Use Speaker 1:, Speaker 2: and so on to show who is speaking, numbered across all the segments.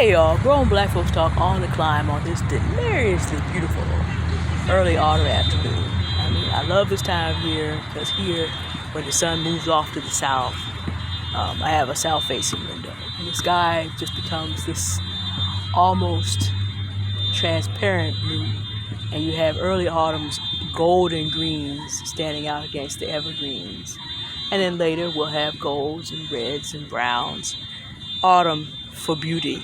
Speaker 1: Hey y'all, Grown Black Folks Talk on the climb on this deliriously beautiful early autumn afternoon. I mean, I love this time of year because here, when the sun moves off to the south, I have a south-facing window. And the sky just becomes this almost transparent blue. And you have early autumn's golden greens standing out against the evergreens. And then later we'll have golds and reds and browns. Autumn for beauty.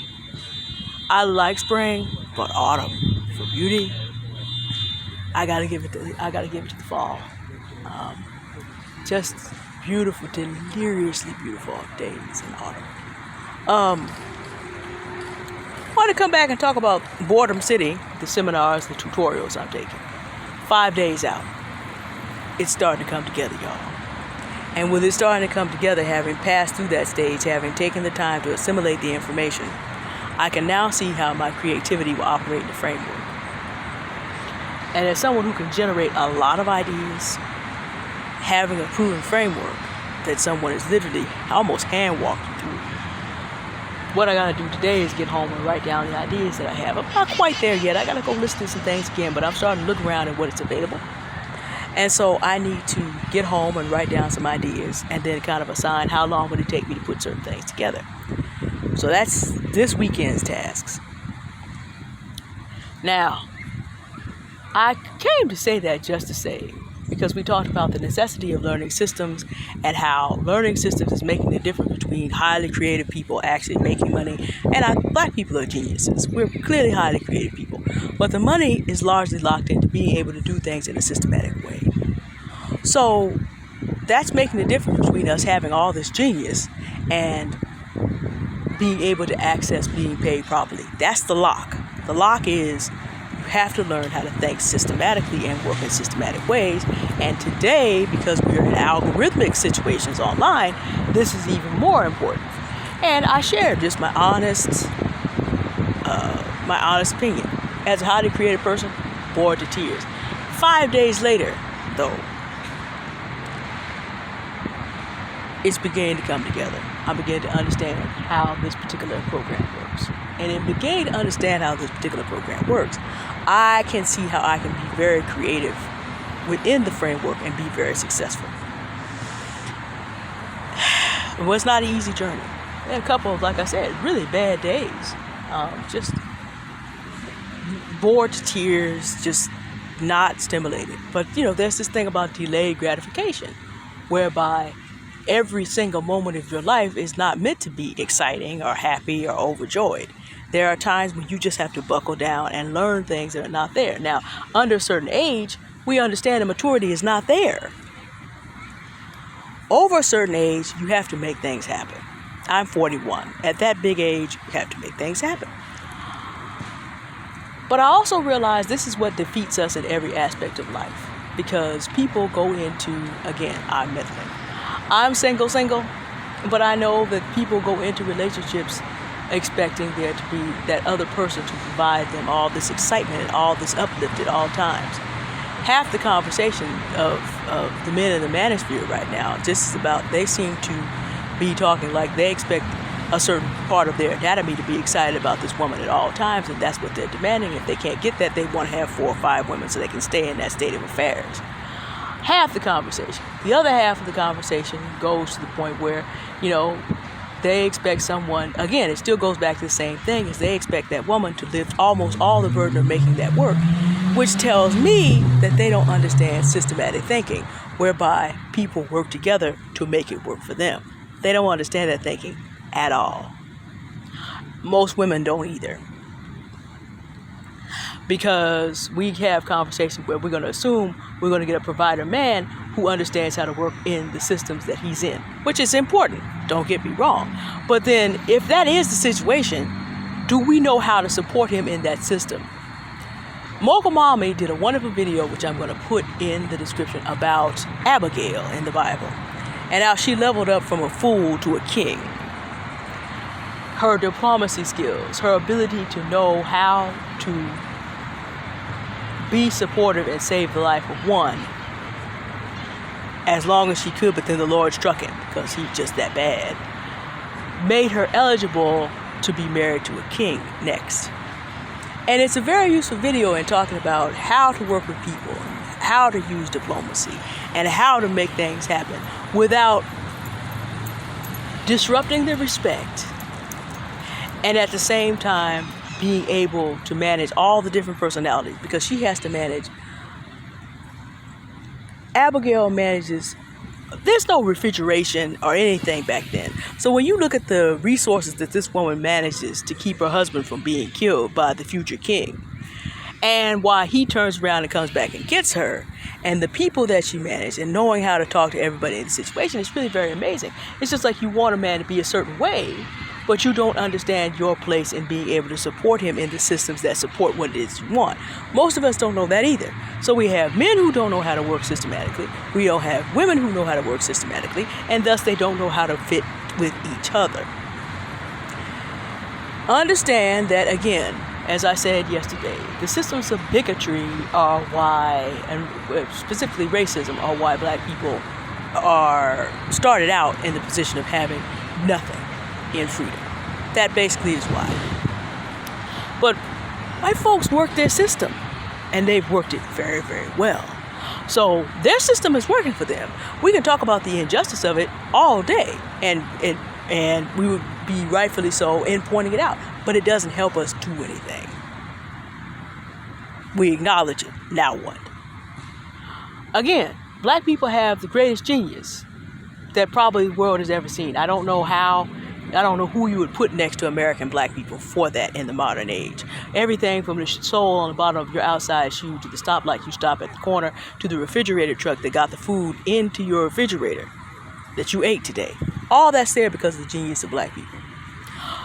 Speaker 1: I like spring, but autumn for beauty. I gotta give it to the fall. Just beautiful, deliriously beautiful days in autumn. I want to come back and talk about Boredom City, the seminars, the tutorials I'm taking. 5 days out. It's starting to come together, y'all. And with it starting to come together, having passed through that stage, having taken the time to assimilate the information, I can now see how my creativity will operate in the framework. And as someone who can generate a lot of ideas, having a proven framework that someone is literally almost hand-walking through, what I gotta do today is get home and write down the ideas that I have. I'm not quite there yet. I gotta go listen to some things again, but I'm starting to look around at what is available. And so I need to get home and write down some ideas and then kind of assign how long would it take me to put certain things together. So that's this weekend's tasks. Now, I came to say that just to say, because we talked about the necessity of learning systems and how learning systems is making the difference between highly creative people actually making money. And Black people are geniuses. We're clearly highly creative people. But the money is largely locked into being able to do things in a systematic way. So that's making the difference between us having all this genius and being able to access being paid properly. That's the lock. The lock is you have to learn how to think systematically and work in systematic ways. And today, because we're in algorithmic situations online, this is even more important. And I shared just my honest opinion. As a highly creative person, bored to tears. 5 days later, though, it's beginning to come together. I'm beginning to understand how this particular program works. And in beginning to understand how this particular program works, I can see how I can be very creative within the framework and be very successful. Well, it's not an easy journey. I had a couple of, like I said, really bad days. Just bored to tears, just not stimulated. But, there's this thing about delayed gratification, whereby every single moment of your life is not meant to be exciting or happy or overjoyed. There are times when you just have to buckle down and learn things that are not there. Now, under a certain age, we understand that maturity is not there. Over a certain age, you have to make things happen. I'm 41. At that big age, you have to make things happen. But I also realize this is what defeats us in every aspect of life. Because people go into, again, I'm meddling. I'm single, but I know that people go into relationships expecting there to be that other person to provide them all this excitement and all this uplift at all times. Half the conversation of the men in the manosphere right now just is about they seem to be talking like they expect a certain part of their anatomy to be excited about this woman at all times, and that's what they're demanding. If they can't get that, they want to have 4 or 5 women so they can stay in that state of affairs. Half the conversation. The other half of the conversation goes to the point where, they expect someone, again, it still goes back to the same thing, is they expect that woman to lift almost all the burden of making that work, which tells me that they don't understand systematic thinking, whereby people work together to make it work for them. They don't understand that thinking at all. Most women don't either. Because we have conversations where we're going to assume we're going to get a provider man who understands how to work in the systems that he's in, which is important. Don't get me wrong. But then if that is the situation, do we know how to support him in that system? Mokomame did a wonderful video, which I'm going to put in the description, about Abigail in the Bible and how she leveled up from a fool to a king. Her diplomacy skills, her ability to know how to be supportive and save the life of one as long as she could, but then the Lord struck him because he's just that bad. Made her eligible to be married to a king next. And it's a very useful video in talking about how to work with people, how to use diplomacy, and how to make things happen without disrupting the respect, and at the same time being able to manage all the different personalities, because she has to manage. Abigail manages. There's no refrigeration or anything back then. So when you look at the resources that this woman manages to keep her husband from being killed by the future king, and why he turns around and comes back and gets her, and the people that she managed, and knowing how to talk to everybody in the situation, it's really very amazing. It's just like you want a man to be a certain way, but you don't understand your place in being able to support him in the systems that support what it is you want. Most of us don't know that either. So we have men who don't know how to work systematically. We don't have women who know how to work systematically, and thus they don't know how to fit with each other. Understand that, again, as I said yesterday, the systems of bigotry are why, and specifically racism, are why black people are started out in the position of having nothing in freedom. That basically is why. But white folks work their system, and they've worked it very, very well. So their system is working for them. We can talk about the injustice of it all day, and we would be rightfully so in pointing it out, but it doesn't help us do anything. We acknowledge it. Now what? Again, black people have the greatest genius that probably the world has ever seen. I don't know who you would put next to American black people for that in the modern age. Everything from the sole on the bottom of your outside shoe to the stoplight you stop at the corner to the refrigerator truck that got the food into your refrigerator that you ate today. All that's there because of the genius of black people.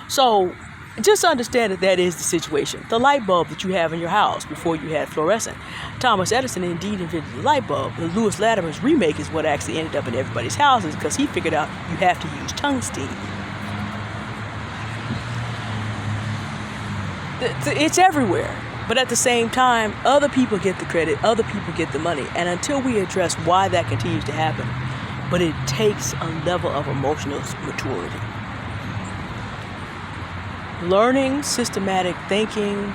Speaker 1: So just understand that is the situation. The light bulb that you have in your house before you had fluorescent. Thomas Edison indeed invented the light bulb. The Lewis Latimer's remake is what actually ended up in everybody's houses because he figured out you have to use tungsten. It's everywhere. But at the same time, other people get the credit, other people get the money. And until we address why that continues to happen, but it takes a level of emotional maturity. Learning systematic thinking,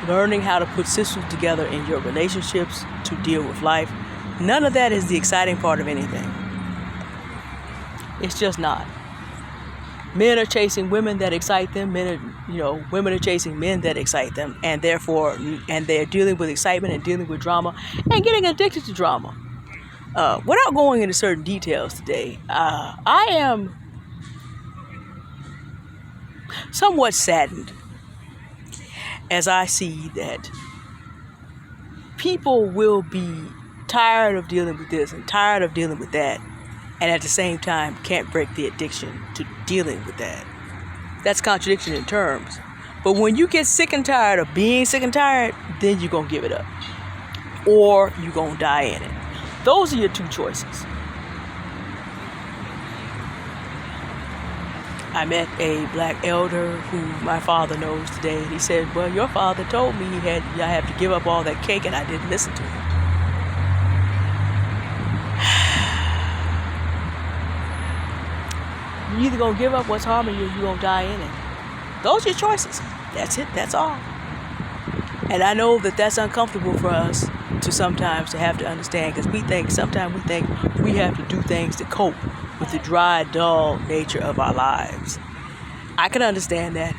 Speaker 1: learning how to put systems together in your relationships to deal with life, none of that is the exciting part of anything. It's just not. Men are chasing women that excite them. Women are chasing men that excite them, and they're dealing with excitement and dealing with drama and getting addicted to drama. Without going into certain details today, I am somewhat saddened as I see that people will be tired of dealing with this and tired of dealing with that, and at the same time can't break the addiction to dealing with that. That's contradiction in terms. But when you get sick and tired of being sick and tired, then you're going to give it up. Or you're going to die in it. Those are your two choices. I met a black elder who my father knows today, and he said, well, your father told me I have to give up all that cake, and I didn't listen to him. You're either going to give up what's harming you or you're going to die in it. Those are your choices. That's it. That's all. And I know that that's uncomfortable for us to sometimes to have to understand, because sometimes we think we have to do things to cope with the dry, dull nature of our lives. I can understand that.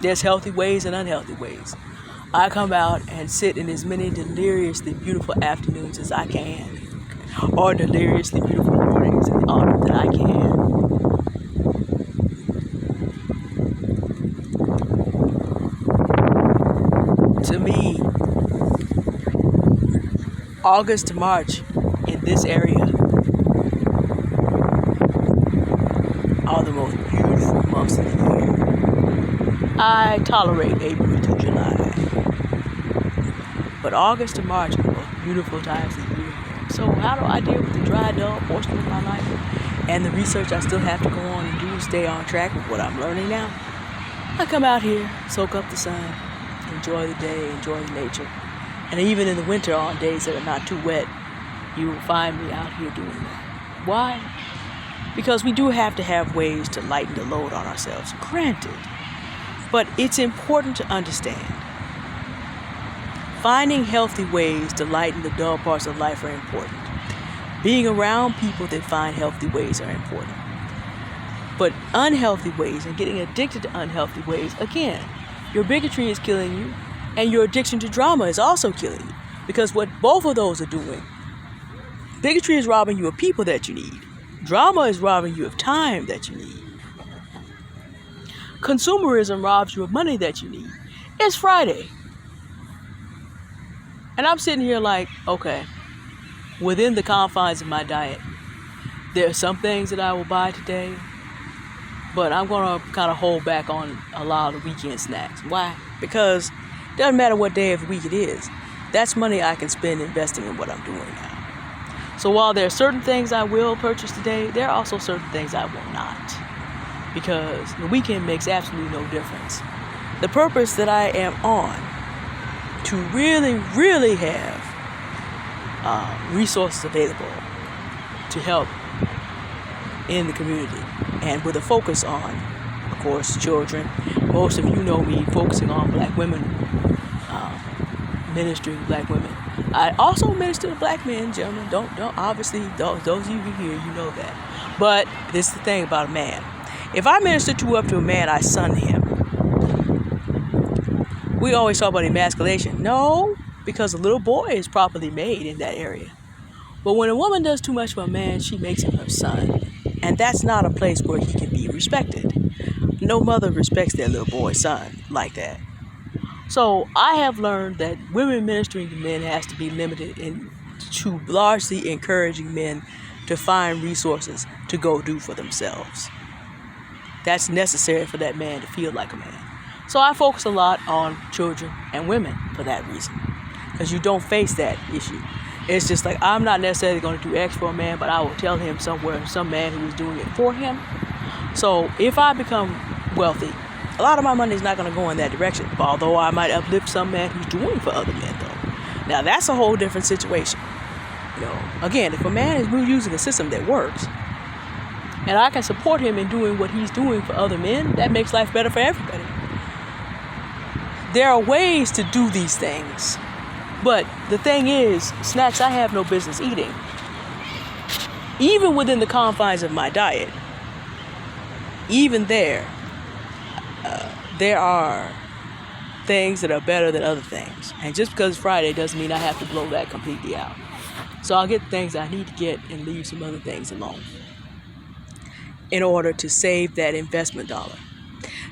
Speaker 1: There's healthy ways and unhealthy ways. I come out and sit in as many deliriously beautiful afternoons as I can, or deliriously beautiful mornings in the autumn that I can. To me, August to March in this area are the most beautiful months of the year. I tolerate April to July, but August to March are the most beautiful times of the year. So how do I deal with the dry, dull portion of my life and the research I still have to go on and do to stay on track with what I'm learning now? I come out here, soak up the sun, enjoy the day, enjoy the nature. And even in the winter, on days that are not too wet, you will find me out here doing that. Why? because we do have to have ways to lighten the load on ourselves, granted. But it's important to understand finding healthy ways to lighten the dull parts of life are important. Being around people that find healthy ways are important. But unhealthy ways and getting addicted to unhealthy ways, again, your bigotry is killing you, and your addiction to drama is also killing you. Because what both of those are doing, bigotry is robbing you of people that you need. Drama is robbing you of time that you need. Consumerism robs you of money that you need. It's Friday. And I'm sitting here like, okay, within the confines of my diet, there are some things that I will buy today, but I'm going to kind of hold back on a lot of the weekend snacks. Why? Because it doesn't matter what day of the week it is. That's money I can spend investing in what I'm doing now. So while there are certain things I will purchase today, there are also certain things I will not. Because the weekend makes absolutely no difference. The purpose that I am on to really, really have resources available to help in the community, and with a focus on, of course, children. Most of you know me focusing on black women, ministry to black women. I also minister to black men, gentlemen. Don't obviously, those of you here, you know that. But this is the thing about a man. If I minister to a man, I son him. We always talk about emasculation. No, because a little boy is properly made in that area. But when a woman does too much for a man, she makes him her son. And that's not a place where he can be respected. No mother respects their little boy son like that. So I have learned that women ministering to men has to be limited to largely encouraging men to find resources to go do for themselves. That's necessary for that man to feel like a man. So I focus a lot on children and women for that reason, because you don't face that issue. It's just like, I'm not necessarily going to do X for a man, but I will tell him somewhere, some man who is doing it for him. So if I become wealthy, a lot of my money is not going to go in that direction, although I might uplift some man who's doing for other men, though. Now, that's a whole different situation. You know, again, if a man is using a system that works, and I can support him in doing what he's doing for other men, that makes life better for everybody. There are ways to do these things. But the thing is, snacks I have no business eating. Even within the confines of my diet, even there are things that are better than other things. And just because it's Friday doesn't mean I have to blow that completely out. So I'll get the things I need to get and leave some other things alone in order to save that investment dollar.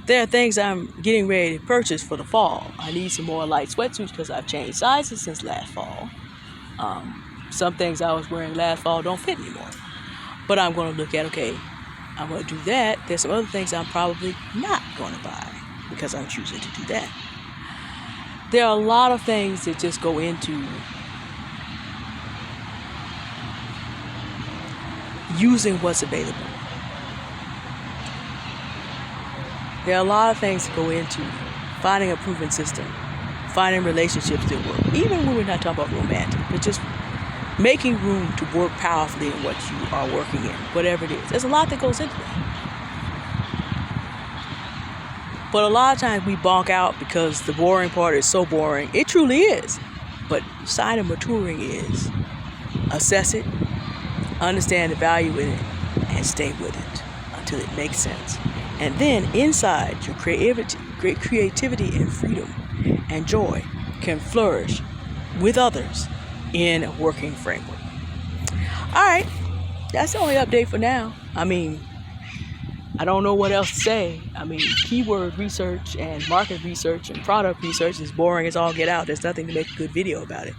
Speaker 1: There are things I'm getting ready to purchase for the fall. I need some more light sweatsuits because I've changed sizes since last fall. Some things I was wearing last fall don't fit anymore. But I'm going to look at, okay, I'm going to do that. There's some other things I'm probably not going to buy because I'm choosing to do that. There are a lot of things that just go into using what's available. There are a lot of things that go into finding a proven system, finding relationships that work, even when we're not talking about romantic, but just making room to work powerfully in what you are working in, whatever it is. There's a lot that goes into it. But a lot of times we bonk out because the boring part is so boring. It truly is. But the sign of maturing is assess it, understand the value in it, and stay with it until it makes sense. And then inside, your creativity and freedom and joy can flourish with others in a working framework. All right, that's the only update for now. I mean, I don't know what else to say. I mean, keyword research and market research and product research is boring as all get out. There's nothing to make a good video about it.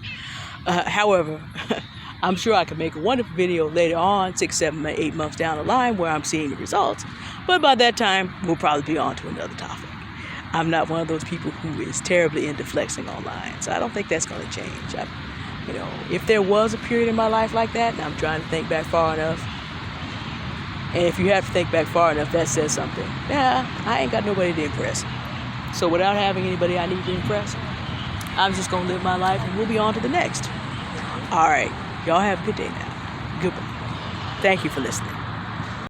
Speaker 1: However, I'm sure I can make a wonderful video later on, 6, 7, 8 months down the line where I'm seeing the results. But by that time, we'll probably be on to another topic. I'm not one of those people who is terribly into flexing online, so I don't think that's going to change. If there was a period in my life like that, and I'm trying to think back far enough, and if you have to think back far enough, that says something. Yeah, I ain't got nobody to impress. So without having anybody I need to impress, I'm just going to live my life, and we'll be on to the next. All right. Y'all have a good day now. Goodbye. Thank you for listening.